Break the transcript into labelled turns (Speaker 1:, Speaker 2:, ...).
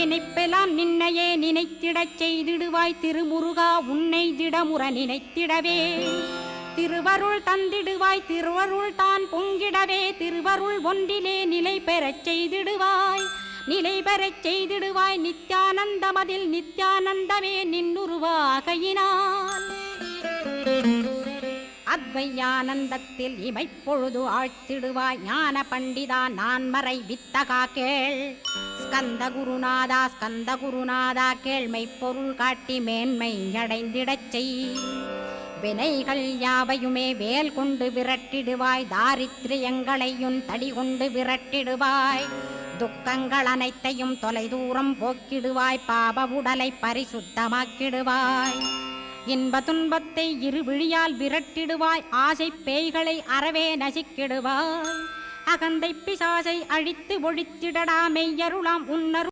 Speaker 1: நினைப்பெல்லாம் நின்னையே நினைத்திடச் செய்திடுவாய் திருமுருகா உன்னை திடமுற நினைத்திடவே திருவருள் தந்திடுவாய் திருவருள் தான் பொங்கிடவே திருவருள் ஒன்றிலே நிலை பெறச் செய்திடுவாய் நிலை பெறச் செய்திடுவாய் நித்யானந்தமதில் நித்யானந்தமே நின்னுருவாகையினால் அத்வையானந்தத்தில் இமைப்பொழுது ஆழ்த்திடுவாய் ஞான பண்டிதா நான்மறை வித்தகா கேள் ஸ்கந்த குருநாதா கேள்மை பொருள் காட்டி மேன்மை அடைந்திடச் செய் வினைகள் யாவையுமே வேல் கொண்டு விரட்டிடுவாய் தாரித்ரியங்களையும் தடி கொண்டு விரட்டிடுவாய் துக்கங்கள் அனைத்தையும் தொலைதூரம் போக்கிடுவாய் பாப உடலை பரிசுத்தமாக்கிடுவாய் இன்ப துன்பத்தை இருவிழியால் விரட்டிடுவாய் ஆசை பேய்களை அறவே நசிக்கிடுவாய் அகந்தை பிசாசை அழித்து ஒழித்திடடா மெய்யருளாம் உன்னரு